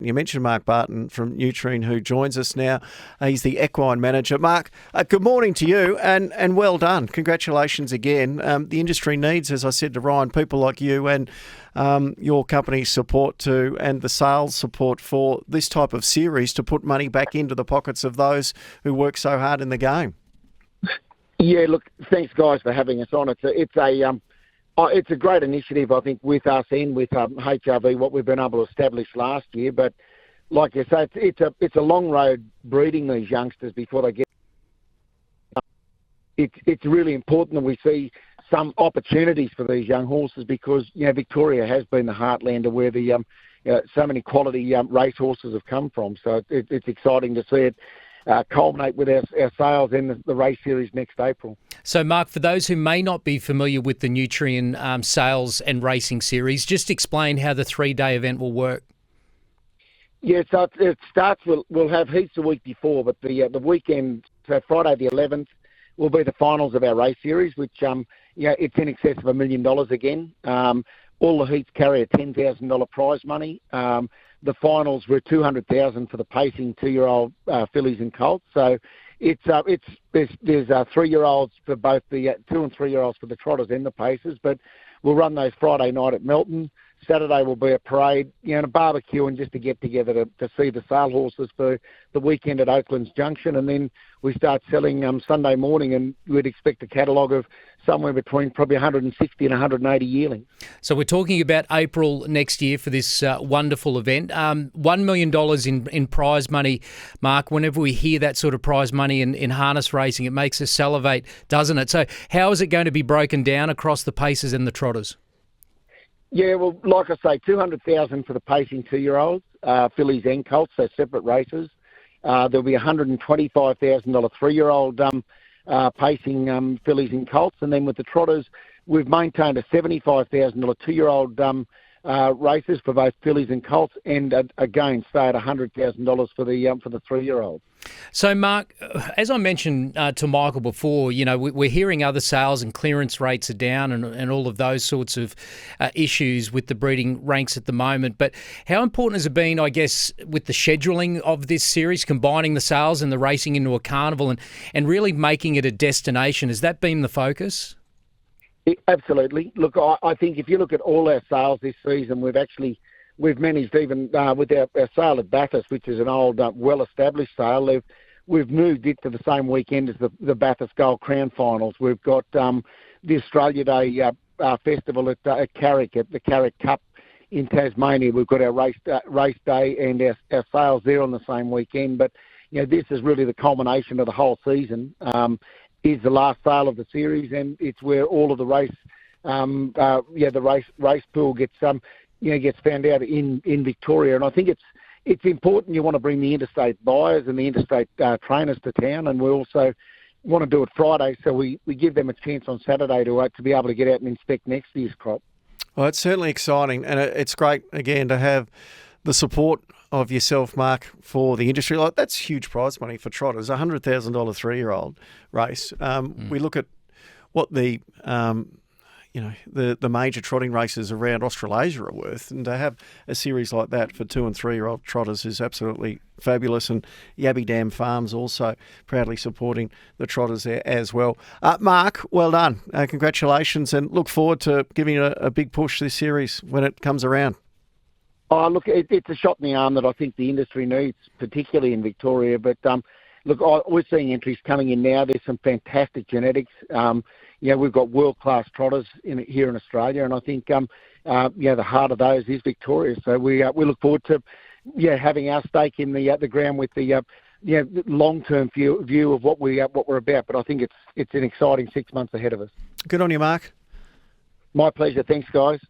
You mentioned Mark Barton from Yearling, who joins us now. He's the equine manager. Mark, good morning to you, and well done. Congratulations again. The industry needs, as I said to Ryan, people like you and your company's support too, and the sales support for this type of series to put money back into the pockets of those who work so hard in the game. Yeah, look, thanks guys for having us on. It's a great initiative, I think, with us and with HRV, what we've been able to establish last year. But like you say, it's a long road breeding these youngsters before they get. It's really important that we see some opportunities for these young horses because Victoria has been the heartland of where the so many quality race horses have come from. So it's exciting to see it culminate with our sales in the race series next April. So, Mark, for those who may not be familiar with the Nutrien sales and racing series, just explain how the 3-day event will work. Yeah, so it starts. We'll have heats the week before, but the weekend, so Friday the 11th, will be the finals of our race series, which it's in excess of $1 million again. All the heats carry a $10,000 prize money. The finals were $200,000 for the pacing 2-year-old fillies and colts. So there's 3-year-olds for both the 2 and 3-year-olds for the trotters and the pacers. But we'll run those Friday night at Melbourne. Saturday will be a parade, and a barbecue, and just to get together to see the sale horses for the weekend at Oakland's Junction. And then we start selling Sunday morning, and we'd expect a catalogue of somewhere between probably 160 and 180 yearlings. So we're talking about April next year for this wonderful event. $1 million in prize money, Mark. Whenever we hear that sort of prize money in harness racing, it makes us salivate, doesn't it? So how is it going to be broken down across the pacers and the trotters? Yeah, well, like I say, $200,000 for the pacing 2-year-olds, fillies and colts, so separate races. There'll be $125,000 3-year-old pacing fillies and colts, and then with the trotters, we've maintained a $75,000 2-year-old races for both fillies and colts, and again stay at $100,000 for the 3-year-olds. So, Mark, as I mentioned to Michael before, we're hearing other sales and clearance rates are down and all of those sorts of issues with the breeding ranks at the moment. But how important has it been, I guess, with the scheduling of this series, combining the sales and the racing into a carnival and really making it a destination? Has that been the focus? Absolutely. Look, I think if you look at all our sales this season, we've managed, even with our sale at Bathurst, which is an old, well-established sale, we've moved it to the same weekend as the Bathurst Gold Crown Finals. We've got the Australia Day festival at Carrick, at the Carrick Cup in Tasmania. We've got our race day and our sales there on the same weekend. But this is really the culmination of the whole season. Is the last sale of the series, and it's where all of the race pool gets found out in Victoria. And I think it's important. You want to bring the interstate buyers and the interstate trainers to town, and we also want to do it Friday, so we give them a chance on Saturday to be able to get out and inspect next year's crop. Well, it's certainly exciting, and it's great again to have the support of yourself, Mark, for the industry. Like, that's huge prize money for trotters, $100,000 3-year-old race. We look at what the major trotting races around Australasia are worth, and to have a series like that for 2 and 3-year-old trotters is absolutely fabulous. And Yabby Dam Farms also proudly supporting the trotters there as well. Mark, well done. Congratulations, and look forward to giving it a big push this series when it comes around. Oh, look, it's a shot in the arm that I think the industry needs, particularly in Victoria. But look, we're seeing entries coming in now. There's some fantastic genetics. We've got world-class trotters here in Australia, and I think the heart of those is Victoria. So we look forward to having our stake in the ground with the long-term view of what we're about. But I think it's an exciting 6 months ahead of us. Good on you, Mark. My pleasure. Thanks, guys.